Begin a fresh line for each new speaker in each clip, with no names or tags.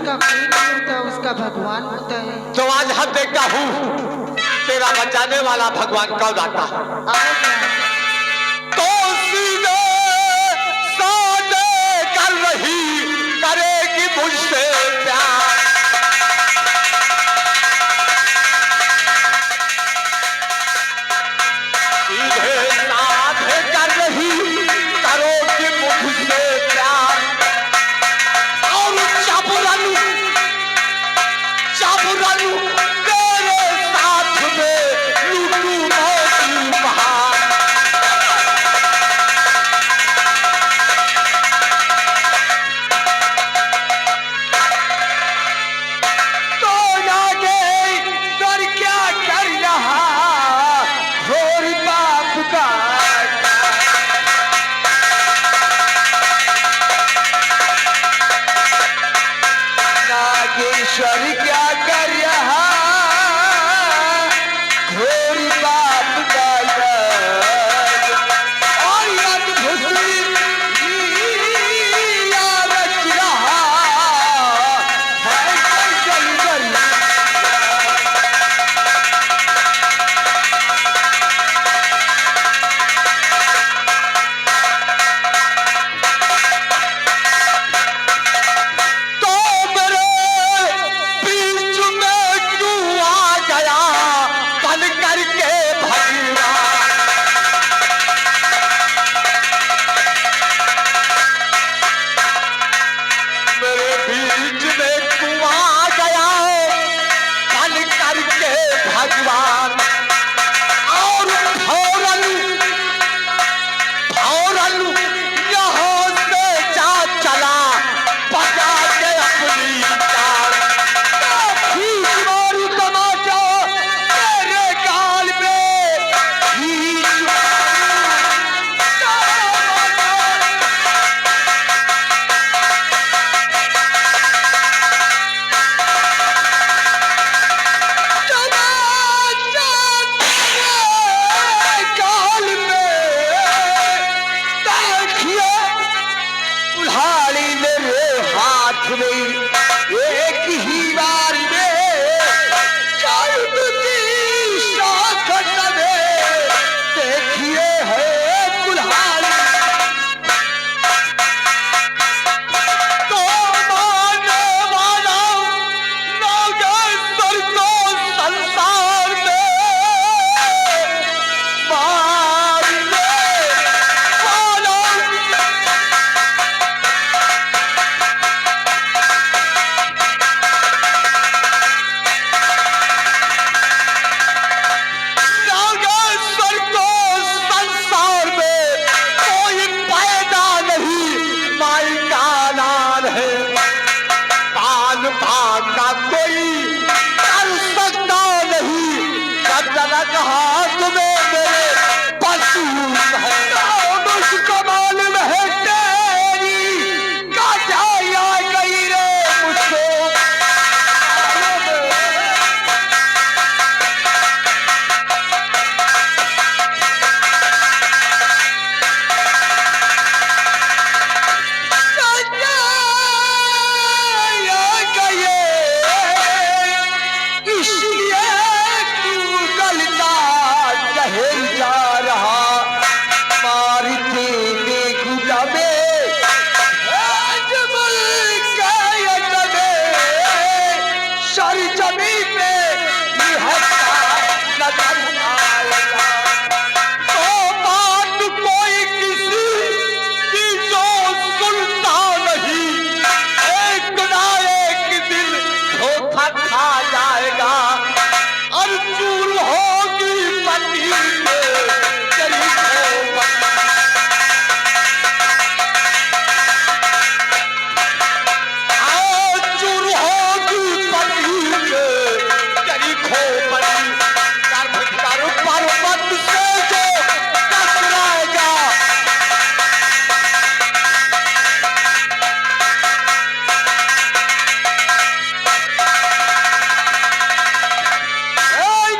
उसका कोई नहीं होता, उसका भगवान होता है।
तो आज हम देखता हूँ तेरा बचाने वाला भगवान कौन आता है। तो सीधे साधे कर रही करेगी मुझसे प्यार, सीधे साधे कर रही करोगी मुझसे प्यार, और चाबुरालू चाबुरालू तेरे साथ में लूटू मौसी बहार। तो आगे कर क्या कर रहा घोर बाप का, नागेश्वर क्या कर रहा घोर बाप का लग, और अद्भुत लीला रच रहा है जल जल। तो मेरे बीच में तू आ गया बन करके भगवान, मेरे बीच में तू आ गया बन करके भगवान, और फौरन फौरन यहाँ से जा चला बजा के अपनी चाल, खींच मारू तमाचा तेरे गाल में, खींच तमाचा तेरे गाल में, देखिए कुल्हाड़ी मेरे हाथ में, एक ही बार में चांद की शाख तले, देखिए है कुल्हाड़ी। तो मारने वाला नागेश्वर को संसार में, मारने वाला नागेश्वर को संसार में कोई पैदा नहीं, माई का नाम है, पान भाग का कोई कर सकता नहीं, जब तक हाथ में मेरे पशु है, उसको मालूम है तेरी काटाया गई रे मुझको। इसलिए तू गलता चहल जा रहा, मारते देखूंगा मैं सर जमीन पे नजर आएगा। तो बात कोई किसी की जो सुनता नहीं, एक ना एक दिन धोखा खा जाएगा, और चूर होगी पति में तेरी खोपड़ी, चूर होगी पति में तेरी खोपड़ी, कर पर्वत से जो टकराएगा,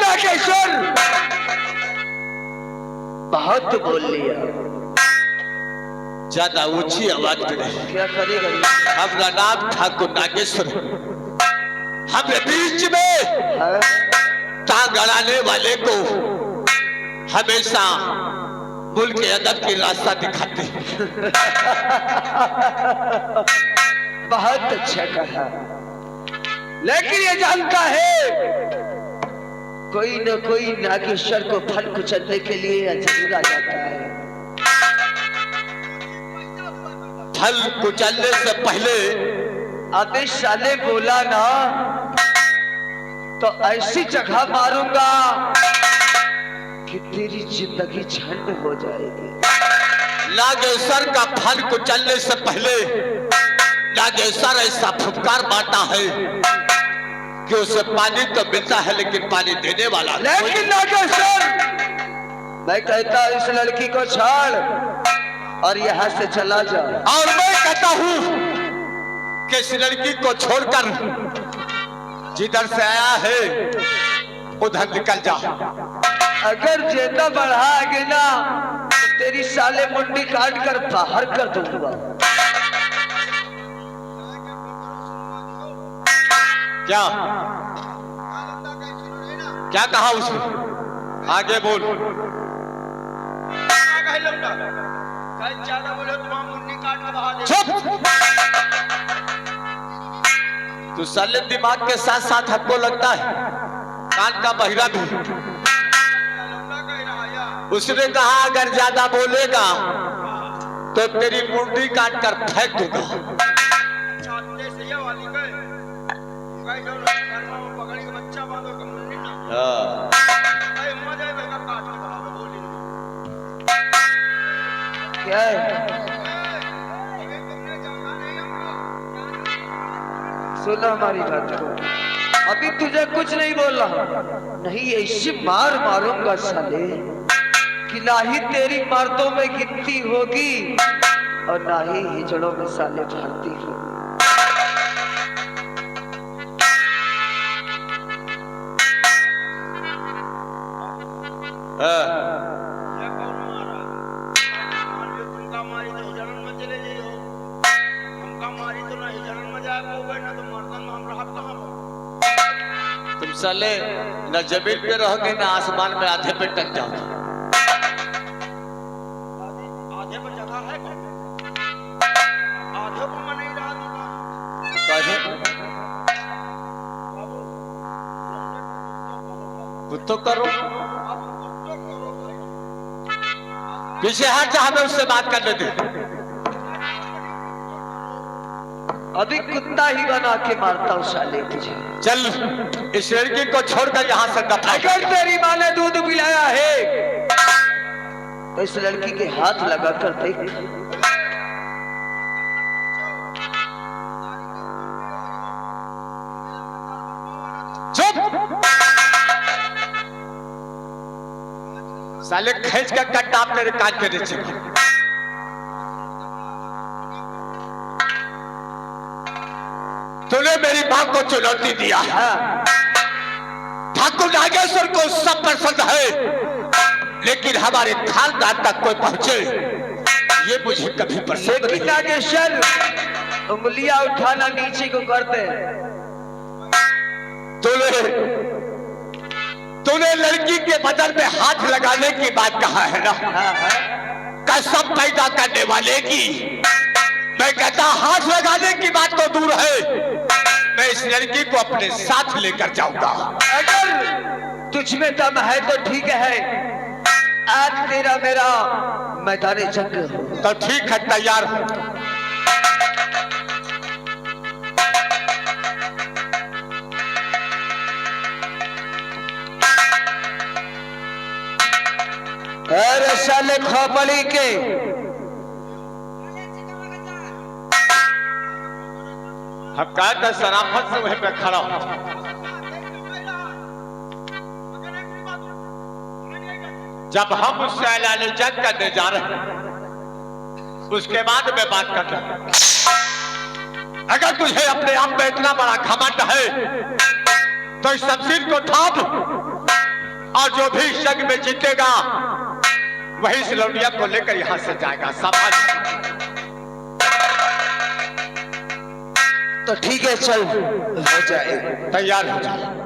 नागेश्वर बहुत बोल लिया, ज्यादा ऊंची आवाज में नहीं।
क्या करेगा?
हमारा नाम ठाकुर नागेश्वर। हमने बीच में टांग अड़ाने वाले को हमेशा मुल्क के अदब की रास्ता दिखाते।
बहुत अच्छा कहा, लेकिन ये जानता है कोई न कोई नागेश्वर को फल कुचलने के लिए जरूर आ जाता है।
फल कुचलने से पहले
अबे साले बोला ना तो ऐसी जगह मारूंगा कि तेरी जिंदगी झंड हो जाएगी।
नागेश्वर का फल कुचलने से पहले नागेश्वर ऐसा फुफकार बांटा है कि उसे पानी तो मिलता है लेकिन पानी देने वाला।
लेकिन नागेश्वर, मैं कहता हूं इस लड़की को छोड़ और यहाँ से चला जा।
और मैं कहता हूँ कि इस लड़की को छोड़कर जिधर से आया है उधर निकल जा।
अगर ज्यादा बढ़ाएंगे ना तो तेरी साले मुंडी काट कर बाहर कर दूंगा।
क्या क्या कहा उसने? आगे बोल। चुप। तू साले दिमाग के साथ साथ हमको लगता है कान का बहिरा भी। उसने कहा अगर ज्यादा बोलेगा तो तेरी मुंडी काट कर फेंक दूंगा।
क्या है? सुनो हमारी बात को, अभी तुझे कुछ नहीं बोल रहा, नहीं ऐसी मार मारूंगा साले कि ना ही तेरी मर्दों में गिनती होगी और ना ही हिजड़ों में साले भरती होगी।
तुम साले न जमीन पे रहोगे न आसमान में, आधे पे टक जाओगे।
आधे पर जगह है कौन? आधे पर मैं नहीं रहा दूंगा।
कुछ तो करो। पीछे हट जा, हमें उससे बात करने दे।
अभी कुत्ता ही बना के मारता हूँ साले तुझे।
चल इस लड़की को छोड़कर यहाँ से दफा।
अगर तेरी माँ ने दूध पिलाया है तो इस लड़की के हाथ लगा कर देख।
चुप। साले खींच कर कट्टा तेरे कान के नीचे। तूने मेरी मां को चुनौती दिया। ठाकुर नागेश्वर को सब पसंद है लेकिन हमारे खानदान तक कोई पहुंचे ये मुझे कभी पसंद नहीं।
नागेश्वर उंगलियां उठाना नीचे को करते हैं।
तूने लड़की के बदन में हाथ लगाने की बात कहा है ना? कसम पैदा करने वाले की। मैं कहता हाथ लगाने की बात तो दूर है, मैं इस लड़की को अपने साथ लेकर जाऊंगा।
अगर तुझ में दम है तो ठीक है, आज तेरा मेरा मैदान जंग हो।
तो ठीक है, तैयार हो।
अरे साले खोपड़ी के
हम कहते शराफत से वहीं पे खड़ा हो। जब हम उससे ऐलान जंग करने जा रहे हैं उसके बाद में बात कर रहे हैं। अगर तुझे अपने आप में इतना बड़ा घमंड है तो इस शमशीर को थाम और जो भी जंग में जीतेगा वही सिलौटिया को लेकर यहाँ से जाएगा। सावधान।
तो ठीक है, चल हो जाए,
तैयार हो जाए।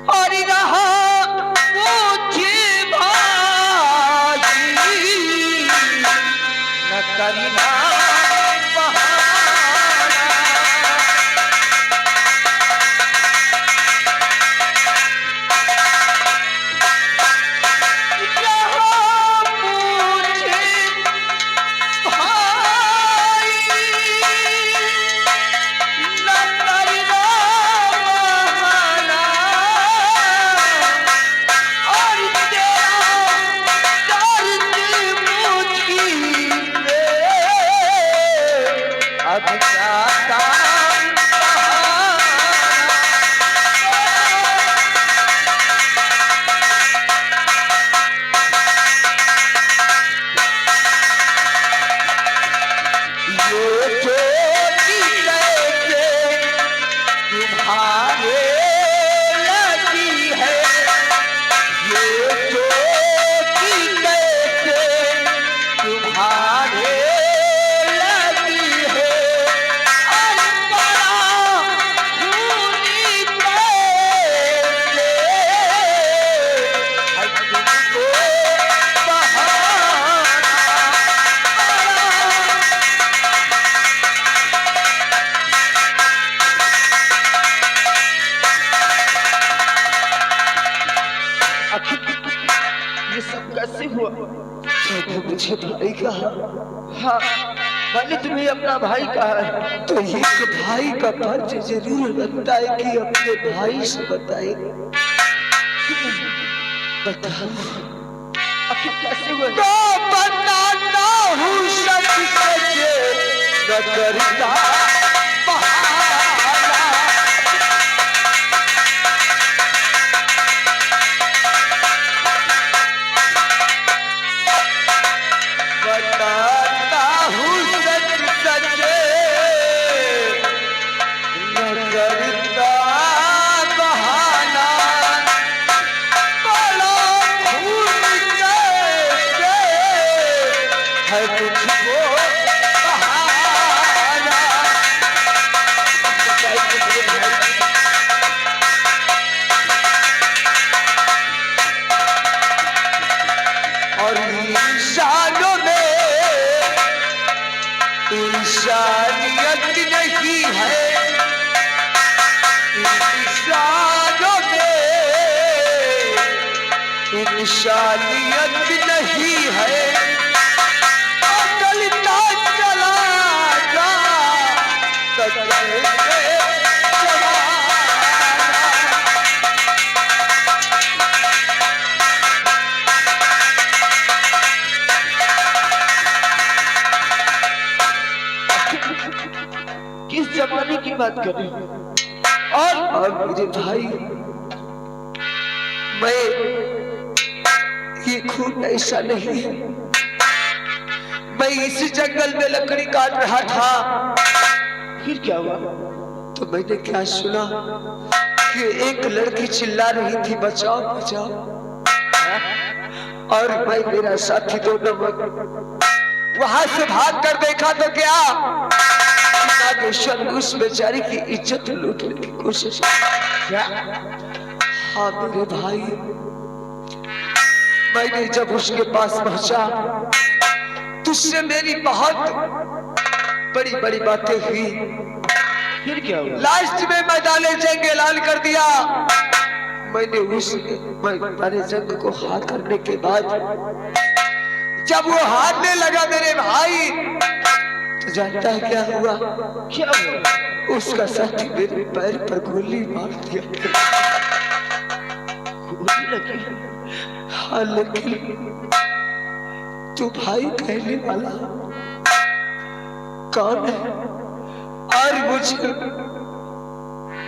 और रहा मुझे भाई न करना मुझे भाई कहा। हाँ, मैंने तुम्हें अपना भाई कहा है, तो एक भाई का फर्ज जरूर बनता है कि अपने भाई से बताए। बताओ आखिर कैसे हुआ? तो बताता हूँ सब सच न करता है तुझको इंसानियत नहीं है, अकलता चला जा किस जमाने की बात कर रहे हो? और मेरे भाई, मैं ये खून ऐसा नहीं है। मैं इसी जंगल में लकड़ी काट रहा था, फिर क्या हुआ? तो मैंने क्या सुना कि एक लड़की चिल्ला रही थी बचाओ बचाओ, और मैं मेरा साथी दोनों वहां से भाग कर देखा तो क्या नागेश्वर उस बेचारी की इज्जत लूटने की कोशिश क्या? हाँ मेरे भाई, मैंने जब उसके पास पहुंचा तो उससे मेरी बहुत बड़ी बड़ी बातें हुई। फिर क्या हुआ? लास्ट में मैदाने जंग ऐलान कर दिया। मैंने उस मैदाने जंग को हाँ करने के बाद जब वो हारने लगा मेरे भाई, तो जानता है क्या हुआ? क्या हुआ? उसका साथी मेरे पैर पर गोली मार दिया। गोली लगी? हाँ लगी। तू भाई कहने वाला कौन है? और मुझे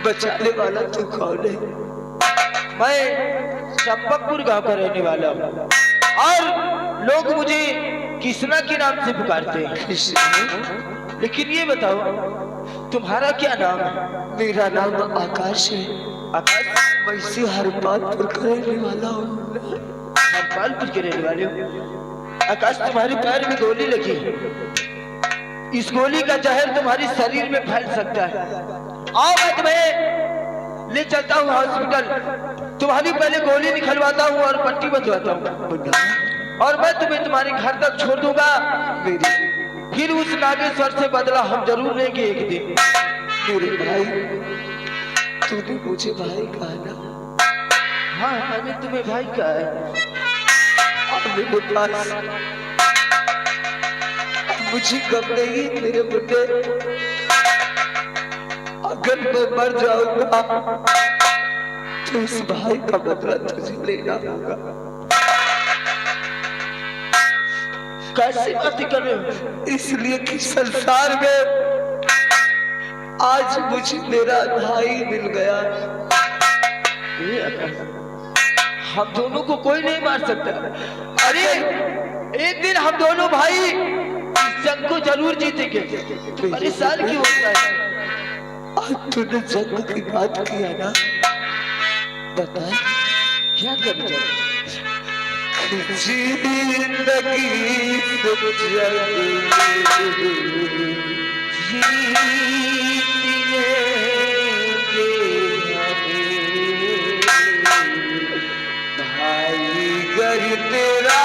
बचाने वाला तू कौन है? मैं चंपकपुर गांव का रहने वाला हूँ और लोग मुझे कृष्णा के नाम से पुकारते हैं। कृष्णा? लेकिन ये बताओ तुम्हारा क्या नाम है? मेरा नाम आकाश है। आकाश? मैं इसी हरपालपुर का रहने वाला हूँ। हरपालपुर के रहने वाले हो? आकाश, तुम्हारे पैर में गोली लगी है। इस गोली का जहर तुम्हारे शरीर में फैल सकता है। आओ मैं तुम्हें ले चलता हूँ हॉस्पिटल। तुम्हारी पहले गोली निकलवाता हूँ और पट्टी बंधवाता हूँ, और मैं तुम्हें तुम्हारे घर तक छोड़ दूंगा। फिर उस नागेश्वर से बदला हम जरूर लेंगे एक दिन। मेरे भाई, तूने मुझे भाई कहा ना? हाँ, मैंने तुम्हें भाई कहा है। और मेरे पास मुझे गम नहीं मेरे मुद्दे। अगर मैं मर जाऊंगा तो उस भाई का बदला तुझे लेना होगा। कैसे बातें कर रहे हो? इसलिए कि संसार में आज मुझे मेरा भाई मिल गया। हम दोनों को कोई नहीं मार सकता। अरे एक दिन हम दोनों भाई इस जंग को जरूर जीतेंगे। तो परेशान क्यों होता है? आज तूने जंग की बात किया ना, बता क्या कर जाए? जिंदगी भाई गर तेरा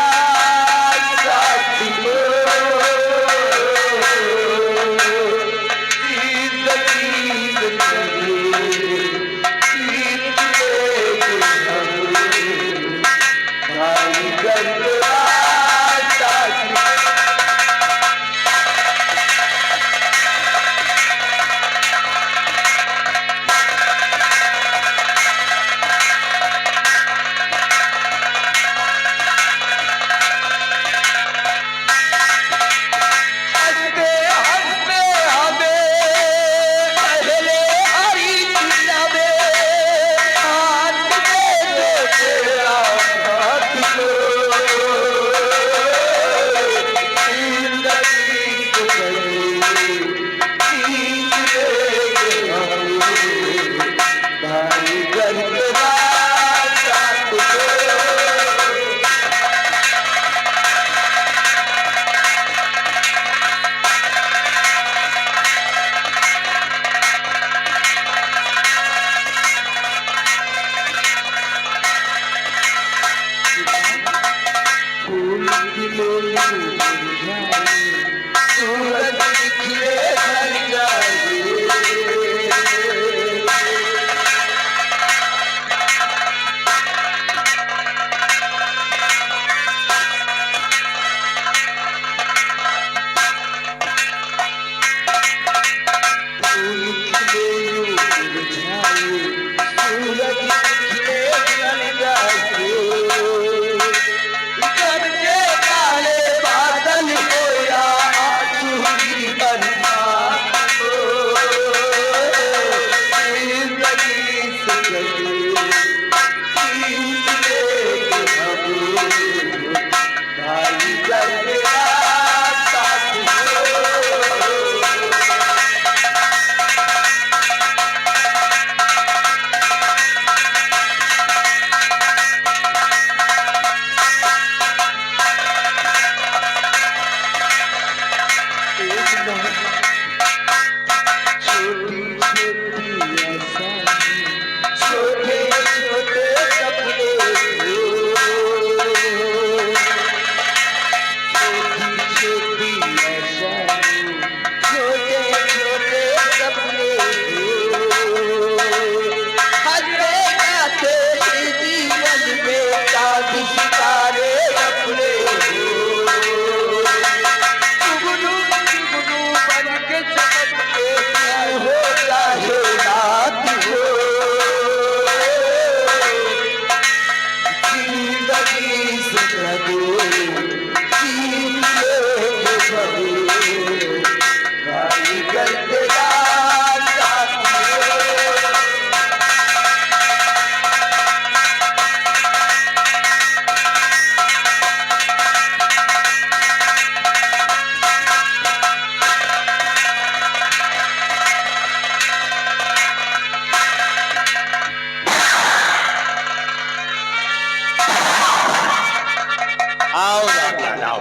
आओ रामलाल आओ।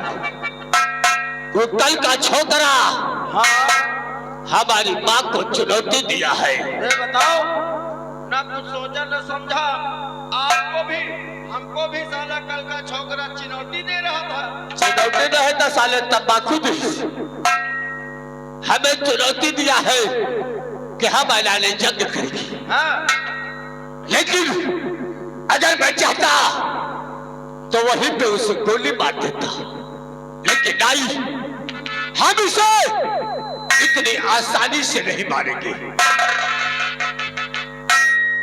वो कल का छोकरा
हाँ
हमारी माँ को चुनौती दिया है।
ये बताओ, ना कुछ सोचा न समझा, आपको भी हमको भी साला कल का छोकरा चुनौती दे रहा था।
चुनौती नहीं था साले तंबाकू दी। हमें चुनौती दिया है कि हम ऐलाने जंग करेंगे।
हाँ
लेकिन अगर मैं चाहता तो वहीं पे उसे गोली मार देता, लेकिन नहीं, हम इसे इतनी आसानी से नहीं मारेंगे।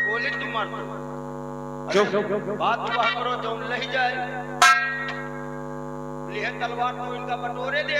गोली तुम मार दो।
क्यों?
बात हुआ करो जो लही जाए, लिहे तलवार को इनका बटोरे दे